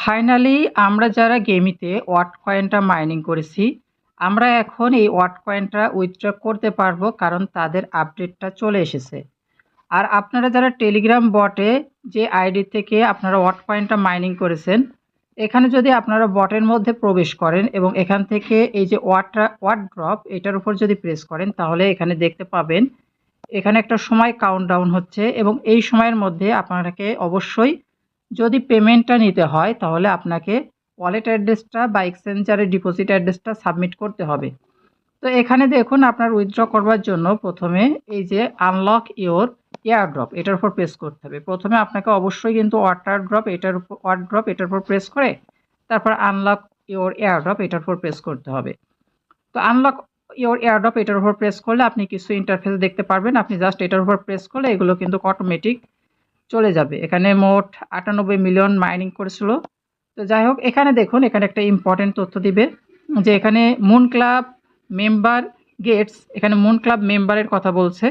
Finally আমরা যারা গেমিতে watt কয়েনটা মাইনিং করেছি, আমরা এখন এই ওয়াট কয়েনটা উইথড্র করতে পারবো, কারণ তাদের আপডেটটা চলে এসেছে। আর আপনারা যারা টেলিগ্রাম বটে যে আইডি থেকে আপনারা ওয়াট কয়েনটা মাইনিং করেছেন, এখানে যদি আপনারা বটের মধ্যে প্রবেশ করেন এবং এখান থেকে এই যে ওয়াট ড্রপ এটার উপর যদি প্রেস করেন, তাহলে এখানে দেখতে পাবেন এখানে একটা সময় কাউন্টডাউন হচ্ছে এবং এই সময়ের মধ্যে আপনাকে অবশ্যই যদি পেমেন্টটা নিতে হয় তাহলে আপনাকে ওয়ালেট অ্যাড্রেসটা বা এক্সচেঞ্জারের ডিপোজিট অ্যাড্রেসটা সাবমিট করতে হবে। তো এখানে দেখুন, আপনার উইথড্র করবার জন্য প্রথমে এই যে আনলক ইওর এয়ারড্রপ এটার উপর প্রেস করতে হবে। প্রথমে আপনাকে অবশ্যই কিন্তু ওয়াট ড্রপ এটার উপর প্রেস করে তারপর আনলক ইওর এয়ারড্রপ এটার উপর প্রেস করতে হবে। তো আনলক ইওর এয়ারড্রপ এটার উপর প্রেস করলে আপনি কিছু ইন্টারফেস দেখতে পারবেন। আপনি জাস্ট এটার উপর প্রেস করলে এগুলো কিন্তু অটোমেটিক চলে যাবে। এখানে মোট 98 মিলিয়ন মাইনিং করেছিল। তো যাই হোক, এখানে দেখুন, এখানে একটা ইম্পর্টেন্ট তথ্য দিবে যে এখানে মুন ক্লাব মেম্বার গেটস, এখানে মুন ক্লাব মেম্বারের কথা বলছে।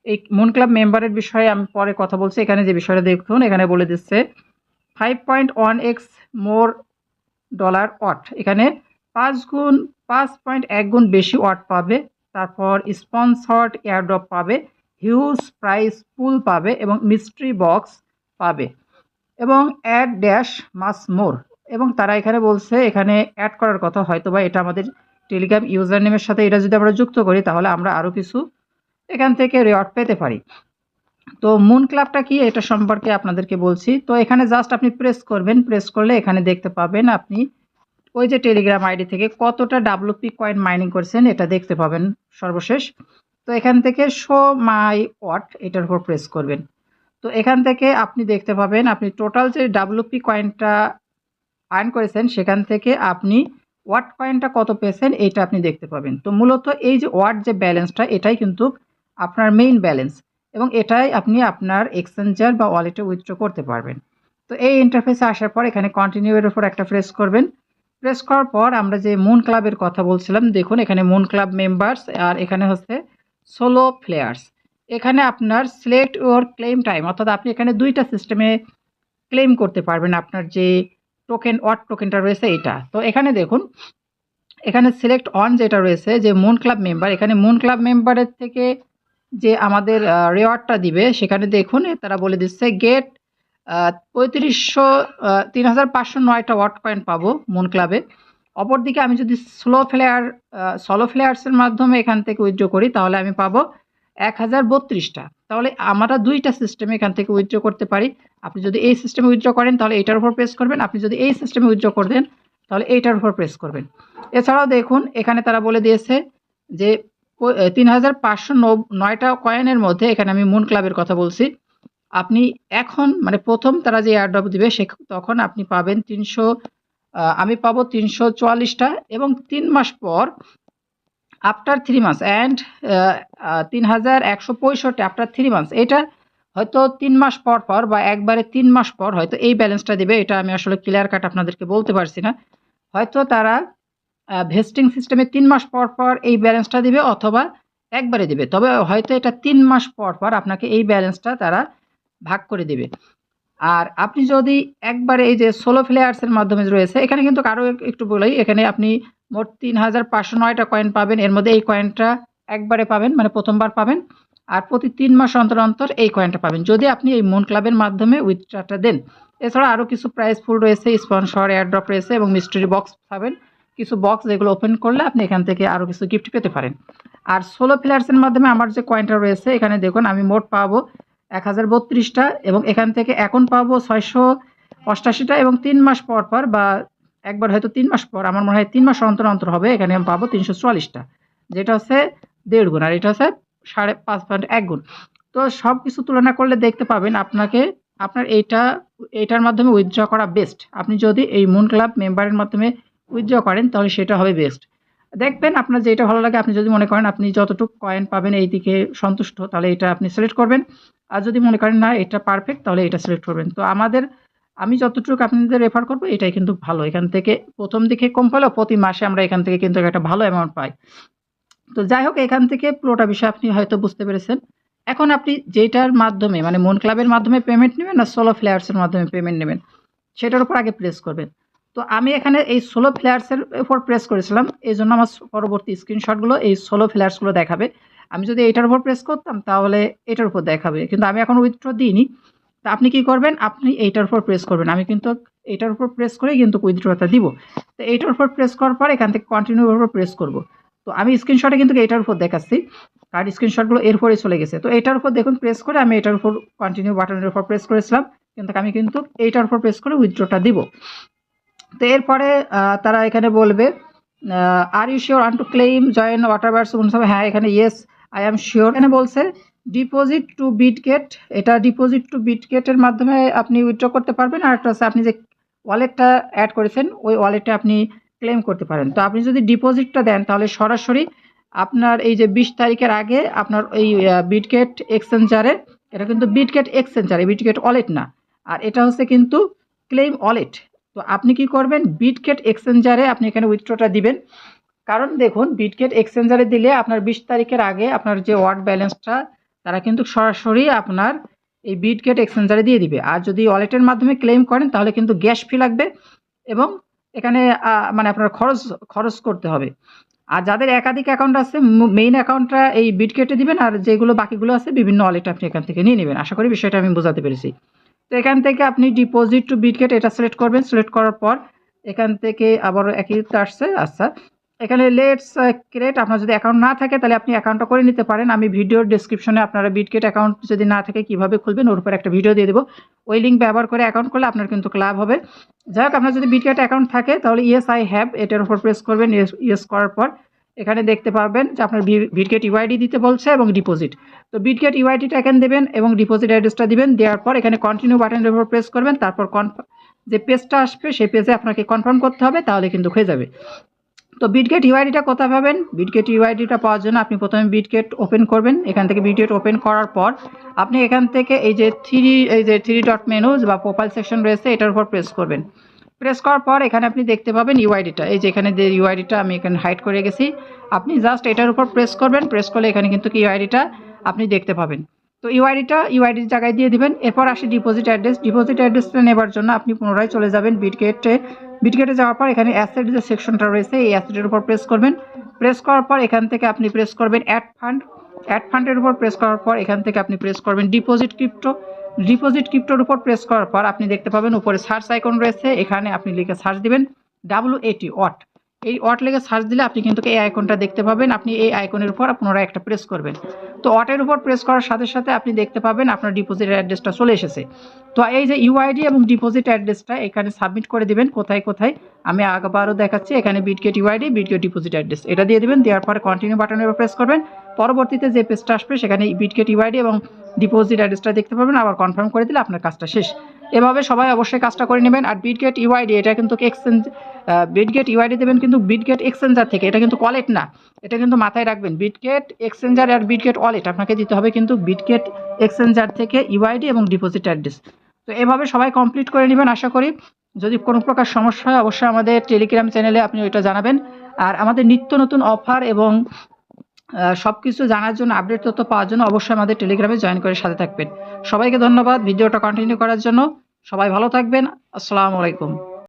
এই মুন ক্লাব মেম্বারের বিষয়ে আমি পরে কথা বলছি। এখানে যে বিষয়টা দেখুন, এখানে বলে দিচ্ছে 5.1x মোর ডলার ওয়াট, এখানে 5.1 গুণ বেশি ওয়াট পাবে। তারপর স্পন্সর্ড এয়ারড্রপ পাবে, হিউজ প্রাইস পুল পাবে এবং মিস্ট্রি বক্স পাবে এবং অ্যাড ড্যাশ মাস মোর। এবং তারা এখানে বলছে এখানে অ্যাড করার কথা, হয়তো বা এটা আমাদের টেলিগ্রাম ইউজার নেমের সাথে এটা যদি আমরা যুক্ত করি তাহলে আমরা আরও কিছু এখান থেকে রিওয়ার্ড পেতে পারি। তো মুন ক্লাবটা কি এটা সম্পর্কে আপনাদেরকে বলছি। তো এখানে জাস্ট আপনি প্রেস করবেন, প্রেস করলে এখানে দেখতে পাবেন আপনি ওই যে টেলিগ্রাম আইডি থেকে কতটা ডাব্লুপি কয়েন মাইনিং করছেন এটা দেখতে পাবেন সর্বশেষ। তো এখান থেকে শো মাই ওয়াট এটার উপর প্রেস করবেন। তো এখান থেকে আপনি দেখতে পাবেন আপনি টোটাল যে ডাব্লুপি কয়েনটা আর্ন করেছেন সেখান থেকে আপনি ওয়াট কয়েনটা কত পেয়েছেন এইটা আপনি দেখতে পাবেন। তো মূলত এই যে ওয়াট যে ব্যালেন্সটা এটাই কিন্তু আপনার মেইন ব্যালেন্স এবং এটাই আপনি আপনার এক্সচেঞ্জার বা ওয়ালেটে উইথড্র করতে পারবেন। তো এই ইন্টারফেসে আসার পর এখানে কন্টিনিউ এর উপর একটা প্রেস করবেন। প্রেস করার পর আমরা যে মুন ক্লাবের কথা বলছিলাম, দেখুন এখানে মুন ক্লাব মেম্বার্স আর এখানে হচ্ছে সোলো প্লেয়ার্স। এখানে আপনার সিলেক্ট ইউর ক্লেম টাইম, অর্থাৎ আপনি এখানে দুইটা সিস্টেমে ক্লেম করতে পারবেন আপনার যে ওয়াট টোকেনটা রয়েছে এটা। তো এখানে দেখুন, এখানে সিলেক্ট অন যেটা রয়েছে যে মুন ক্লাব মেম্বার, এখানে মুন ক্লাব মেম্বারের থেকে যে আমাদের রেওয়ার্ডটা দিবে সেখানে দেখুন তারা বলে দিচ্ছে গেট 3509টা ওয়াট কয়েন পাবো মুন ক্লাবে। অপরদিকে আমি যদি সলো প্লেয়ার্সের মাধ্যমে এখান থেকে উইথড্র করি তাহলে আমি পাবো 1032টা। তাহলে আমরা দুইটা সিস্টেমে এখান থেকে উইথড্র করতে পারি। আপনি যদি এই সিস্টেমে উইথড্র করেন তাহলে এইটার উপর প্রেস করবেন, আপনি যদি এই সিস্টেমে উইথড্র করবেন তাহলে এইটার উপর প্রেস করবেন। এছাড়াও দেখুন এখানে তারা বলে দিয়েছে যে 3509টা কয়েনের মধ্যে, এখানে আমি মুন ক্লাবের কথা বলছি, আপনি এখন মানে প্রথম তারা যে এয়ারড্রপ দিবে তখন আপনি পাবেন 300, আমি পাবো 344টা এবং 3 মাস পর after 3 months and 3165 after 3 months. এটা হয়তো 3 মাস পর পর বা একবারে 3 মাস পর হয়তো এই ব্যালেন্সটা দেবে। এটা আমি আসলে ক্লিয়ার কাট আপনাদেরকে বলতে পারছি না। হয়তো তারা ভেস্টিং সিস্টেমে 3 মাস পর পর এই ব্যালেন্সটা দিবে অথবা একবারে দিবে, তবে হয়তো এটা 3 মাস পর পর আপনাকে এই ব্যালেন্সটা তারা ভাগ করে দিবে। আর আপনি যদি একবারে এই যে সোলো প্লেয়ার্সের মাধ্যমে রয়েছে, এখানে কিন্তু আরও একটু বলেই, এখানে আপনি মোট 3509টা কয়েন পাবেন। এর মধ্যে এই কয়েনটা একবারে পাবেন, মানে প্রথমবার পাবেন, আর প্রতি 3 মাস অন্তর অন্তর এই কয়েনটা পাবেন যদি আপনি এই মুন ক্লাবের মাধ্যমে উইথড্রটা দেন। এছাড়া আরও কিছু প্রাইস ফুল রয়েছে, স্পন্সর এয়ারড্রপ রয়েছে এবং মিস্ট্রি বক্স পাবেন, কিছু বক্স যেগুলো ওপেন করলে আপনি এখান থেকে আরও কিছু গিফট পেতে পারেন। আর সোলো প্লেয়ার্সের মাধ্যমে আমার যে কয়েনটা রয়েছে এখানে দেখুন আমি মোট পাবো 1032টা এবং এখান থেকে এখন পাবো 688টা এবং 3 মাস পর পর বা একবার হয়তো 3 মাস পর, আমার মনে হয় 3 মাস অন্তর অন্তর হবে, এখানে আমি পাবো 344টা, যেটা হচ্ছে 1.5 গুণ আর এটা হচ্ছে 5.1 গুণ। তো সব কিছু তুলনা করলে দেখতে পাবেন আপনার এইটার মাধ্যমে উইথড্র করা বেস্ট। আপনি যদি এই মুন ক্লাব মেম্বারের মাধ্যমে উইথড্র করেন তাহলে সেটা হবে বেস্ট। দেখবেন আপনার যেটা ভালো লাগে, আপনি যদি মনে করেন আপনি যতটুকু কয়েন পাবেন এই দিকে সন্তুষ্ট তাহলে এটা আপনি সিলেক্ট করবেন, আর যদি মনে করেন না এটা পারফেক্ট তাহলে এটা সিলেক্ট করবেন। তো আমি যতটুকু আপনাদের রেফার করবো এটাই কিন্তু ভালো। এখান থেকে প্রথম দিকে কম পেলেও প্রতি মাসে আমরা এখান থেকে কিন্তু একটা ভালো অ্যামাউন্ট পাই। তো যাই হোক, এখান থেকে পুরোটা বিষয় আপনি হয়তো বুঝতে পেরেছেন। এখন আপনি যেটার মাধ্যমে মানে মুন ক্লাবের মাধ্যমে পেমেন্ট নেবেন না সোলো প্লেয়ার্সের মাধ্যমে পেমেন্ট নেবেন সেটার উপর আগে প্রেস করবেন। তো আমি এখানে এই সোলো ফ্লেয়ার্সের উপর প্রেস করেছিলাম, এই জন্য আমার পরবর্তী স্ক্রিনশটগুলো এই সোলো ফ্লেয়ার্সগুলো দেখাবে। আমি যদি এটার উপর প্রেস করতাম তাহলে এটার উপর দেখাবে, কিন্তু আমি এখন উইথড্র দিইনি। তো আপনি কি করবেন, আপনি এইটার উপর প্রেস করবেন। আমি কিন্তু এটার উপর প্রেস করেই কিন্তু উইথড্রটা দিব। তো এইটার উপর প্রেস করার পর এখান থেকে কন্টিনিউর উপর প্রেস করব। তো আমি স্ক্রিনশটে কিন্তু এটার উপর দেখাচ্ছি, কারণ স্ক্রিনশটগুলো এরপরেই চলে গেছে। তো এটার উপর দেখুন প্রেস করে আমি এটার উপর কন্টিনিউ বাটনের উপর প্রেস করেছিলাম, কিন্তু আমি কিন্তু এইটার উপর প্রেস করে উইথড্রটা দিব। তো এরপরে তারা এখানে বলবে are you sure want to claim join waterbars, হ্যাঁ এখানে ইয়েস আই এম শিওর। এখানে বলছে ডিপোজিট টু বিটগেট, এটা ডিপোজিট টু বিটগেটের মাধ্যমে আপনি উইথড্র করতে পারবেন। আর একটা হচ্ছে আপনি যে ওয়ালেটটা অ্যাড করেছেন ওই ওয়ালেটে আপনি ক্লেম করতে পারেন। তো আপনি যদি ডিপোজিটটা দেন তাহলে সরাসরি আপনার এই যে 20 তারিখের আগে আপনার এই বিটগেট এক্সচেঞ্জারে, এটা কিন্তু বিটগেট এক্সচেঞ্জার, বিটগেট ওয়ালেট না, আর এটা হচ্ছে কিন্তু ক্লেম ওয়ালেট। তো আপনি কি করবেন, বিটগেট এক্সচেঞ্জারে আপনি এখানে উইথড্রটা দিবেন। কারণ দেখুন বিটগেট এক্সচেঞ্জারে দিলে আপনার 20 তারিখের আগে আপনার যে ওয়ার্ড ব্যালেন্সটা তারা কিন্তু সরাসরি আপনার এই বিটগেট এক্সচেঞ্জারে দিয়ে দিবে। আর যদি ওয়ালেটের মাধ্যমে ক্লেম করেন তাহলে কিন্তু গ্যাস ফি লাগবে এবং এখানে মানে আপনার খরচ করতে হবে। আর যাদের একাধিক অ্যাকাউন্ট আছে মেইন অ্যাকাউন্টটা এই বিটগেটে দিবেন, আর যেগুলো বাকিগুলো আছে বিভিন্ন ওয়ালেট আপনি এখান থেকে নিয়ে নেবেন। আশা করি বিষয়টা আমি বোঝাতে পেরেছি। তো এখান থেকে আপনি ডিপোজিট টু বিটগেট এটা সিলেক্ট করবেন। সিলেক্ট করার পর এখান থেকে আবার একই আসছে। আচ্ছা, এখানে লেটস ক্রিয়েট, আপনার যদি অ্যাকাউন্ট না থাকে তাহলে আপনি অ্যাকাউন্টটা করে নিতে পারেন। আমি ভিডিওর ডেসক্রিপশনে আপনারা বিটগেট অ্যাকাউন্ট যদি না থাকে কীভাবে খুলবেন ওর উপর একটা ভিডিও দিয়ে দেবো, ওই লিঙ্ক ব্যবহার করে অ্যাকাউন্ট করলে আপনার কিন্তু লাভ হবে। যাই হোক, আপনার যদি বিটগেট অ্যাকাউন্ট থাকে তাহলে ইয়েস আই হ্যাভ এটার উপর প্রেস করবেন। ইয়েস করার পর এখানে দেখতে পাবেন যে আপনার বিটগেট ইউআইডি দিতে বলছে এবং ডিপোজিট। তো বিটগেট ইউআইডিটা এখানে দেবেন এবং ডিপোজিট অ্যাড্রেসটা দিবেন। দেওয়ার পর এখানে কন্টিনিউ বাটনের উপর প্রেস করবেন। তারপর যে পেজটা আসবে সেই পেজে আপনাকে কনফার্ম করতে হবে, তাহলে কিন্তু হয়ে যাবে। তো বিটগেট ইউআইডিটা কোথায় পাবেন, বিটগেট ইউআইডিটা পাওয়ার জন্য আপনি প্রথমে বিটগেট ওপেন করবেন। এখান থেকে বিটগেট ওপেন করার পর আপনি এখান থেকে এই যে থ্রি ডট মেনু বা প্রোফাইল সেকশন রয়েছে এটার উপর প্রেস করবেন। প্রেস করার পর এখানে আপনি দেখতে পাবেন ইউআইডিটা, এই যে এখানে যে ইউআইডিটা আমি এখানে হাইড করে গেছি, আপনি জাস্ট এটার উপর প্রেস করবেন। প্রেস করলে এখানে কিন্তু ইউআইডিটা আপনি দেখতে পাবেন। তো ইউআইডির জায়গায় দিয়ে দিবেন। এরপর আসি ডিপোজিট অ্যাড্রেস। ডিপোজিট অ্যাড্রেসটা নেবার জন্য আপনি পুনরায় চলে যাবেন বিটগেটে যাওয়ার পর এখানে অ্যাসেট যে সেকশনটা রয়েছে এই অ্যাসেটের উপর প্রেস করবেন। প্রেস করার পর এখান থেকে আপনি প্রেস করবেন অ্যাড ফান্ডের উপর প্রেস করার পর এখান থেকে আপনি প্রেস করবেন ডিপোজিট ক্রিপ্টোর উপর প্রেস করার পর আপনি দেখতে পাবেন উপরে সার্চ আইকন রয়েছে, এখানে আপনি লিখে সার্চ দিবেন WAT ওয়াট। এই ওয়াট লিখে সার্চ দিলে আপনি কিন্তু এই আইকনটা দেখতে পাবেন। আপনি এই আইকনের উপর পুনরায় একটা প্রেস করবেন। তো ওয়াটের উপর প্রেস করার সাথে সাথে আপনি দেখতে পাবেন আপনার ডিপোজিট অ্যাড্রেসটা চলে এসেছে। তো এই যে ইউআইডি এবং ডিপোজিট অ্যাড্রেসটা এখানে সাবমিট করে দিবেন। কোথায় কোথায় আমি আবারও দেখাচ্ছি, এখানে Bitget UID, Bitget deposit address এটা দিয়ে দিবেন। দেওয়ার পরে কন্টিনিউ বাটনের উপর প্রেস করবেন। পরবর্তীতে যে পেজটা আসবে সেখানে বিটগেট ইউআইডি এবং ডিপোজিট অ্যাড্রেসটা দেখতে পাবেন, আবার কনফার্ম করে দিলে আপনার কাজটা শেষ। এভাবে সবাই অবশ্যই কাজটা করে নেবেন। আর বিটগেট ইউআইডি এটা কিন্তু বিটগেট ইউআইডি দেবেন কিন্তু বিটগেট এক্সচেঞ্জার থেকে, এটা কিন্তু ওয়ালেট না। এটা কিন্তু মাথায় রাখবেন, বিটগেট এক্সচেঞ্জার আর বিটগেট ওয়ালেট আপনাকে দিতে হবে কিন্তু বিটগেট এক্সচেঞ্জার থেকে ইউআইডি এবং ডিপোজিট অ্যাড্রেস। তো এভাবে সবাই কমপ্লিট করে নেবেন আশা করি। যদি কোনো প্রকার সমস্যা হয় অবশ্যই আমাদের টেলিগ্রাম চ্যানেলে আপনি ওইটা জানাবেন। আর আমাদের নিত্য নতুন অফার এবং সব কিছু জানার জন্য, আপডেট তথ্য পাওয়ার জন্য অবশ্যই আমাদের টেলিগ্রামে জয়েন করে সাথে থাকবেন। সবাইকে ধন্যবাদ ভিডিওটা কন্টিনিউ করার জন্য। সবাই ভালো থাকবেন। আসসালামু আলাইকুম।